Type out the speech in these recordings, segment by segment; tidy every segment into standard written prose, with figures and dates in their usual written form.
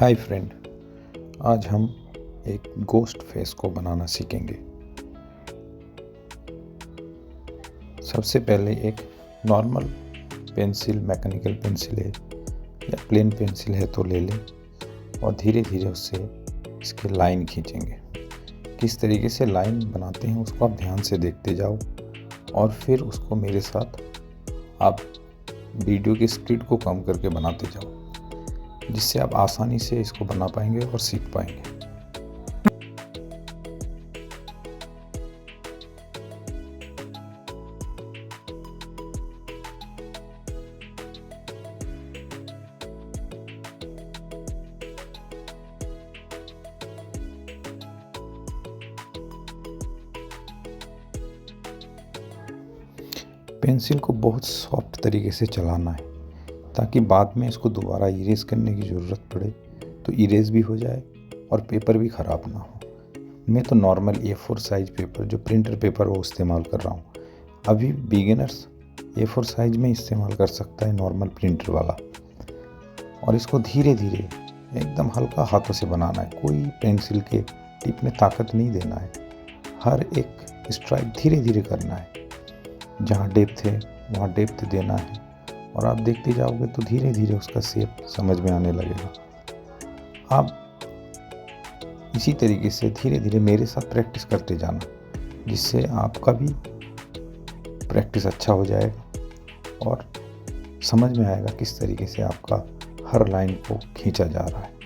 Hi friend, आज हम एक गोस्ट फेस को बनाना सीखेंगे। सबसे पहले एक नॉर्मल पेंसिल, मैकेनिकल पेंसिल है या प्लेन पेंसिल है तो ले लें और धीरे धीरे उससे इसकी लाइन खींचेंगे। किस तरीके से लाइन बनाते हैं उसको आप ध्यान से देखते जाओ और फिर उसको मेरे साथ आप वीडियो की स्पीड को कम करके बनाते जाओ, जिससे आप आसानी से इसको बना पाएंगे और सीख पाएंगे। पेंसिल को बहुत सॉफ्ट तरीके से चलाना है ताकि बाद में इसको दोबारा इरेज करने की ज़रूरत पड़े तो इरेज भी हो जाए और पेपर भी ख़राब ना हो। मैं तो नॉर्मल A4 साइज़ पेपर, जो प्रिंटर पेपर, वो इस्तेमाल कर रहा हूँ। अभी बिगिनर्स A4 साइज़ में इस्तेमाल कर सकता है, नॉर्मल प्रिंटर वाला। और इसको धीरे धीरे एकदम हल्का हाथों से बनाना है। कोई पेंसिल के टिप में ताकत नहीं देना है। हर एक स्ट्राइक धीरे धीरे करना है। जहाँ डेप्थ है वहाँ डेप्थ देना है और आप देखते जाओगे तो धीरे धीरे उसका शेप समझ में आने लगेगा। आप इसी तरीके से धीरे धीरे मेरे साथ प्रैक्टिस करते जाना, जिससे आपका भी प्रैक्टिस अच्छा हो जाएगा और समझ में आएगा किस तरीके से आपका हर लाइन को खींचा जा रहा है।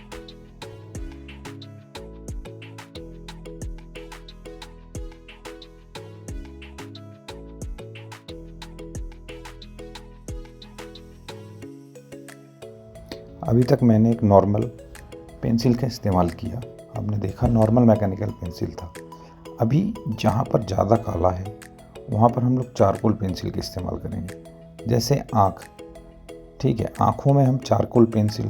अभी तक मैंने एक नॉर्मल पेंसिल का इस्तेमाल किया। आपने देखा नॉर्मल मैकेनिकल पेंसिल था। अभी जहाँ पर ज़्यादा काला है वहाँ पर हम लोग चारकोल पेंसिल का इस्तेमाल करेंगे। जैसे आँख, ठीक है, आँखों में हम चारकोल पेंसिल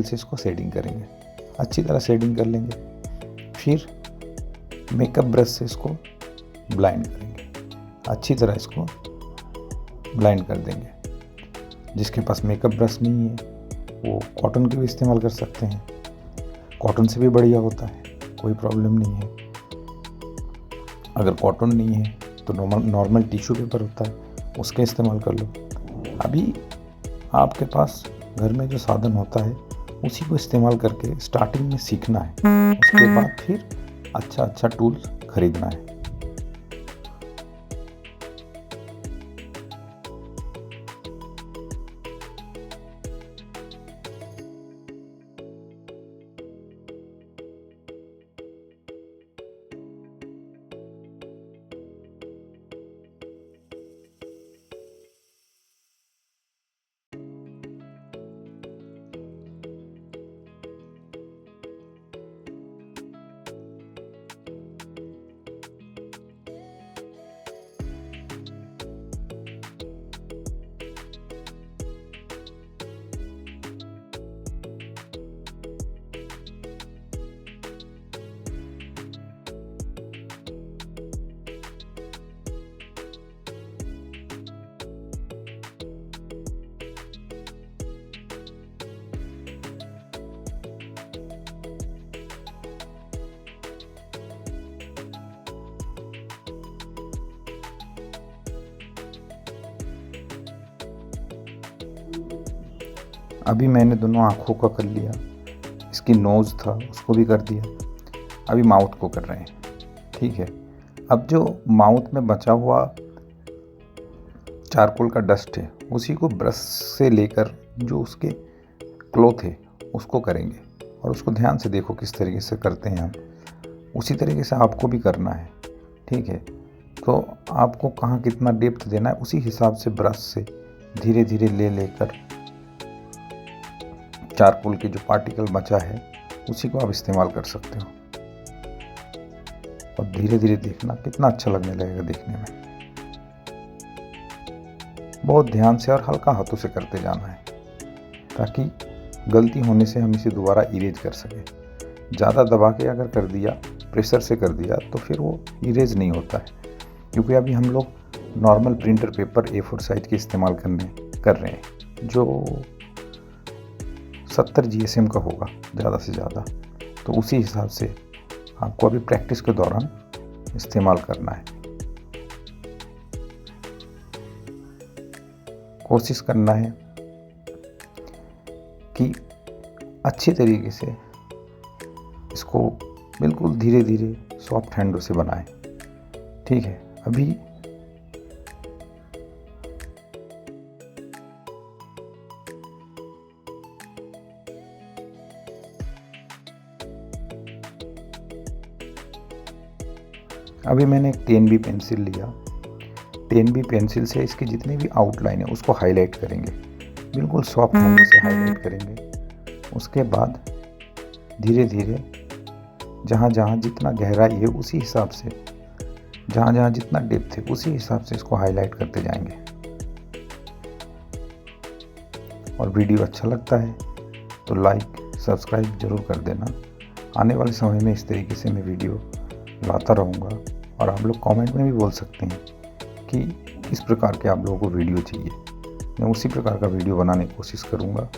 से इसको शेडिंग करेंगे। अच्छी तरह शेडिंग कर लेंगे। फिर मेकअप ब्रश से इसको ब्लाइंड करेंगे। अच्छी तरह इसको ब्लाइंड कर देंगे। जिसके पास मेकअप ब्रश नहीं है वो कॉटन के भी इस्तेमाल कर सकते हैं। कॉटन से भी बढ़िया होता है, कोई प्रॉब्लम नहीं है। अगर कॉटन नहीं है तो नॉर्मल टिश्यू पेपर होता है, उसका इस्तेमाल कर लो। अभी आपके पास घर में जो साधन होता है उसी को इस्तेमाल करके स्टार्टिंग में सीखना है। उसके बाद फिर अच्छा टूल्स खरीदना है। अभी मैंने दोनों आँखों का कर लिया। इसकी नोज़ था उसको भी कर दिया। अभी माउथ को कर रहे हैं, ठीक है। अब जो माउथ में बचा हुआ चारकोल का डस्ट है उसी को ब्रश से लेकर जो उसके क्लॉथ है उसको करेंगे। और उसको ध्यान से देखो किस तरीके से करते हैं हम, उसी तरीके से आपको भी करना है, ठीक है। तो आपको कहाँ कितना डेप्थ देना है उसी हिसाब से ब्रश से धीरे धीरे लेकर चारकोल के जो पार्टिकल बचा है उसी को आप इस्तेमाल कर सकते हो। और धीरे धीरे देखना कितना अच्छा लगने लगेगा देखने में। बहुत ध्यान से और हल्का हाथों से करते जाना है ताकि गलती होने से हम इसे दोबारा इरेज कर सकें। ज़्यादा दबा के अगर कर दिया, प्रेशर से कर दिया, तो फिर वो इरेज नहीं होता है। क्योंकि अभी हम लोग normal printer paper A4 size के इस्तेमाल कर रहे हैं, जो 70 GSM का होगा ज़्यादा से ज़्यादा। तो उसी हिसाब से आपको अभी प्रैक्टिस के दौरान इस्तेमाल करना है। कोशिश करना है कि अच्छी तरीके से इसको बिल्कुल धीरे धीरे सॉफ्ट हैंडों से बनाएं। ठीक है, अभी मैंने एक 10B पेंसिल लिया। 10B पेंसिल से इसकी जितनी भी आउटलाइन है उसको हाईलाइट करेंगे, बिल्कुल सॉफ्ट हैंड से हाईलाइट करेंगे। उसके बाद धीरे धीरे जहाँ जहाँ जितना गहराई है उसी हिसाब से, जहाँ जहाँ जितना डेप्थ है उसी हिसाब से इसको हाईलाइट करते जाएंगे। और वीडियो अच्छा लगता है तो लाइक सब्सक्राइब ज़रूर कर देना। आने वाले समय में इस तरीके से मैं वीडियो लाता रहूँगा और आप लोग कमेंट में भी बोल सकते हैं कि किस प्रकार के आप लोगों को वीडियो चाहिए, मैं उसी प्रकार का वीडियो बनाने की कोशिश करूँगा।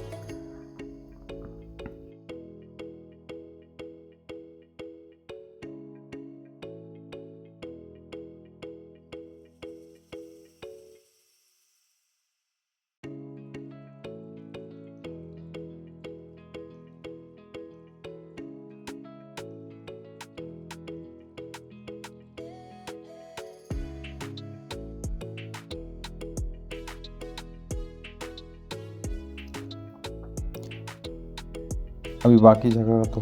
अभी बाकी जगह तो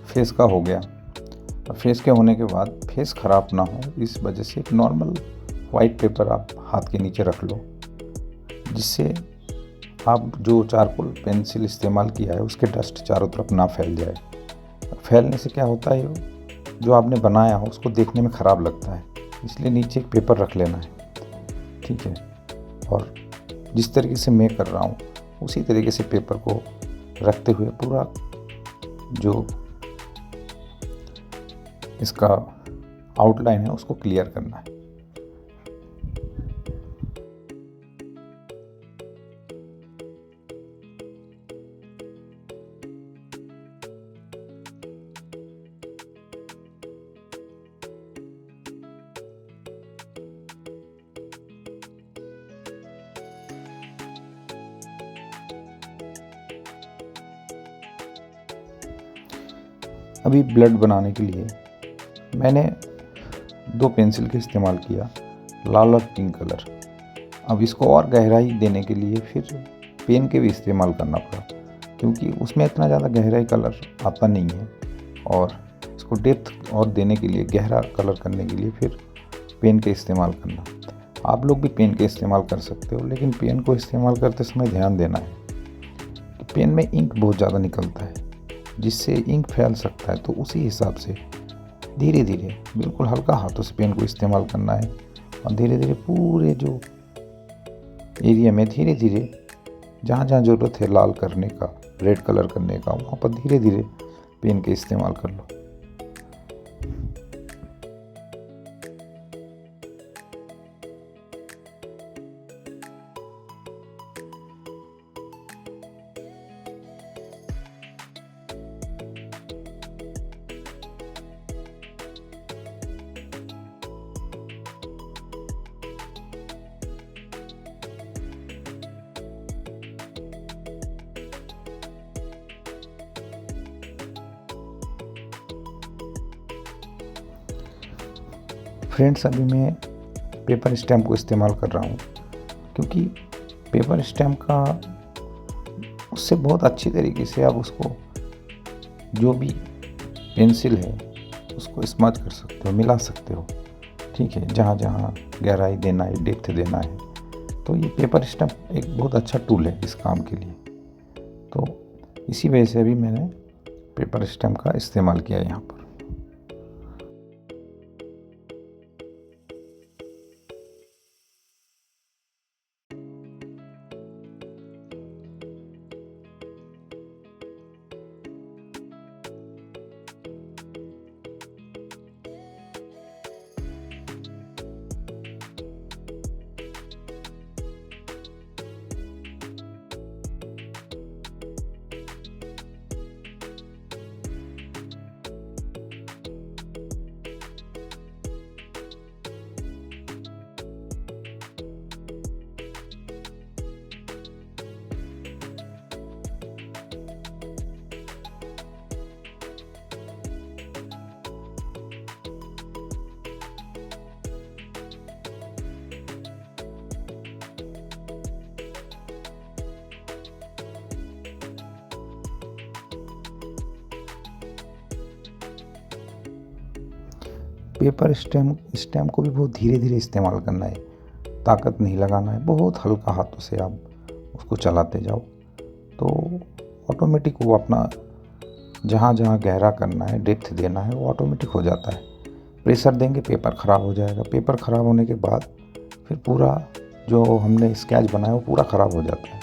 फेस का हो गया। अब फेस के होने के बाद फेस ख़राब ना हो इस वजह से एक नॉर्मल वाइट पेपर आप हाथ के नीचे रख लो, जिससे आप जो चारकोल पेंसिल इस्तेमाल किया है उसके डस्ट चारों तरफ ना फैल जाए। फैलने से क्या होता है, जो आपने बनाया हो उसको देखने में ख़राब लगता है, इसलिए नीचे एक पेपर रख लेना है। ठीक है, और जिस तरीके से मैं कर रहा हूँ उसी तरीके से पेपर को रखते हुए पूरा जो इसका आउटलाइन है उसको क्लियर करना है। अभी ब्लड बनाने के लिए मैंने 2 पेंसिल का इस्तेमाल किया, लाल और पिंक कलर। अब इसको और गहराई देने के लिए फिर पेन के भी इस्तेमाल करना पड़ा, क्योंकि उसमें इतना ज़्यादा गहराई कलर आता नहीं है। और इसको डेप्थ और देने के लिए, गहरा कलर करने के लिए फिर पेन के इस्तेमाल करना। आप लोग भी पेन के इस्तेमाल कर सकते हो, लेकिन पेन को इस्तेमाल करते समय ध्यान देना है कि पेन में इंक बहुत ज़्यादा निकलता है, जिससे इंक फैल सकता है। तो उसी हिसाब से धीरे धीरे बिल्कुल हल्का हाथों से पेन को इस्तेमाल करना है और धीरे धीरे पूरे जो एरिया में धीरे धीरे जहाँ जहाँ ज़रूरत है लाल करने का, रेड कलर करने का, वहाँ पर धीरे धीरे पेन के इस्तेमाल कर लो। फ्रेंड्स, अभी मैं पेपर स्टैम्प को इस्तेमाल कर रहा हूँ, क्योंकि पेपर स्टैम्प का उससे बहुत अच्छी तरीके से आप उसको जो भी पेंसिल है उसको स्मच कर सकते हो, मिला सकते हो। ठीक है, जहाँ जहाँ गहराई देना है, डेप्थ देना है, तो ये पेपर स्टैम्प एक बहुत अच्छा टूल है इस काम के लिए। तो इसी वजह से अभी मैंने पेपर स्टैम्प का इस्तेमाल किया यहाँ पर। पेपर स्टैम्प को भी बहुत धीरे धीरे इस्तेमाल करना है, ताकत नहीं लगाना है, बहुत हल्का हाथों से आप उसको चलाते जाओ तो ऑटोमेटिक वो अपना जहाँ जहाँ गहरा करना है, डेप्थ देना है, वो ऑटोमेटिक हो जाता है। प्रेशर देंगे पेपर ख़राब हो जाएगा, पेपर ख़राब होने के बाद फिर पूरा जो हमने स्केच बनाया वो पूरा ख़राब हो जाता है।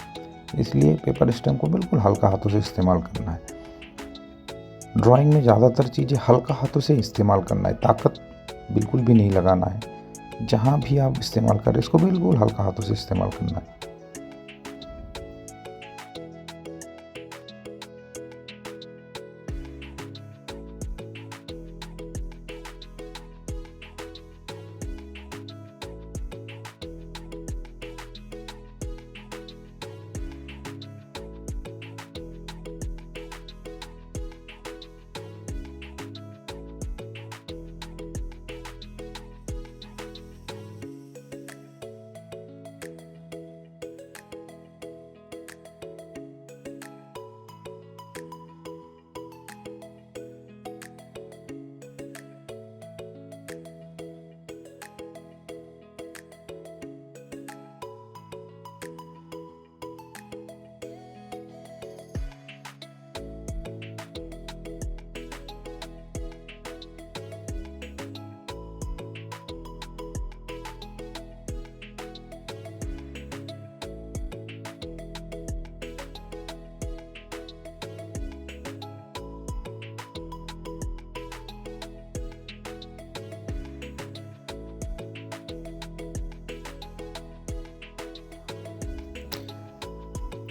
इसलिए पेपर स्टैम्प को बिल्कुल हल्का हाथों से इस्तेमाल करना है। ड्राइंग में ज़्यादातर चीज़ें हल्का हाथों से इस्तेमाल करना है, ताकत बिल्कुल भी नहीं लगाना है। जहाँ भी आप इस्तेमाल करें इसको बिल्कुल हल्का हाथों से इस्तेमाल करना है।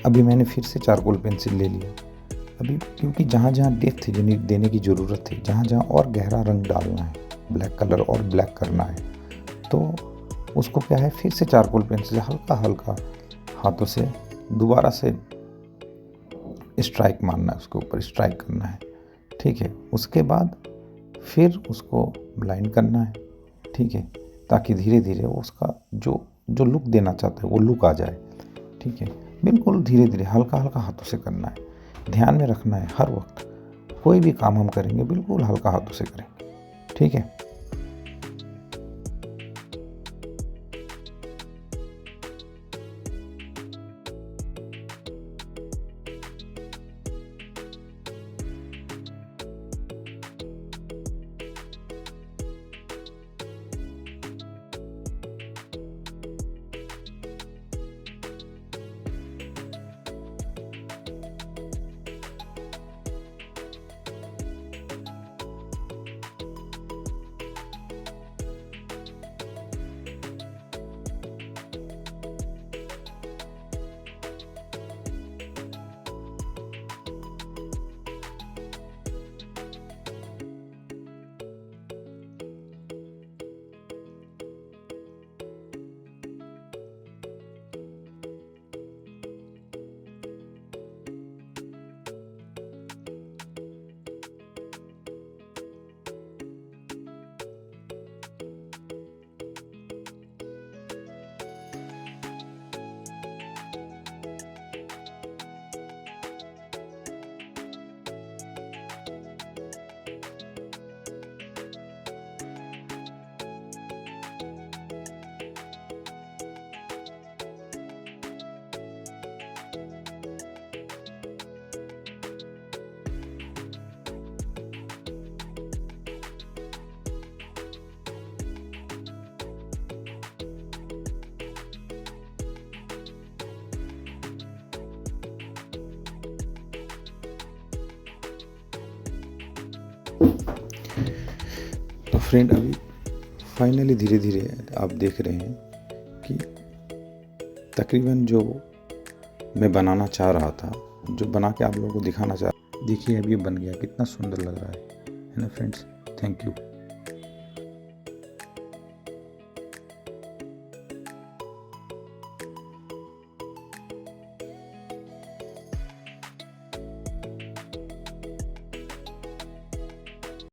अभी मैंने फिर से चारकोल पेंसिल ले लिया अभी, क्योंकि जहाँ जहाँ डेप्थ देने की ज़रूरत है, जहाँ जहाँ और गहरा रंग डालना है, ब्लैक कलर और ब्लैक करना है, तो उसको क्या है फिर से चारकोल पेंसिल से हल्का हल्का हाथों से दोबारा से स्ट्राइक मारना है, उसके ऊपर स्ट्राइक करना है। ठीक है, उसके बाद फिर उसको ब्लाइंड करना है। ठीक है, ताकि धीरे धीरे उसका जो जो लुक देना चाहते हैं वो लुक आ जाए। ठीक है, बिल्कुल धीरे धीरे हल्का हल्का हाथों से करना है। ध्यान में रखना है हर वक्त कोई भी काम हम करेंगे बिल्कुल हल्का हाथों से करेंगे। ठीक है। तो फ्रेंड अभी फाइनली धीरे धीरे आप देख रहे हैं कि तकरीबन जो मैं बनाना चाह रहा था, जो बना के आप लोगों को दिखाना चाह, देखिए अब ये बन गया, कितना सुंदर लग रहा है ना फ्रेंड्स। Thank you.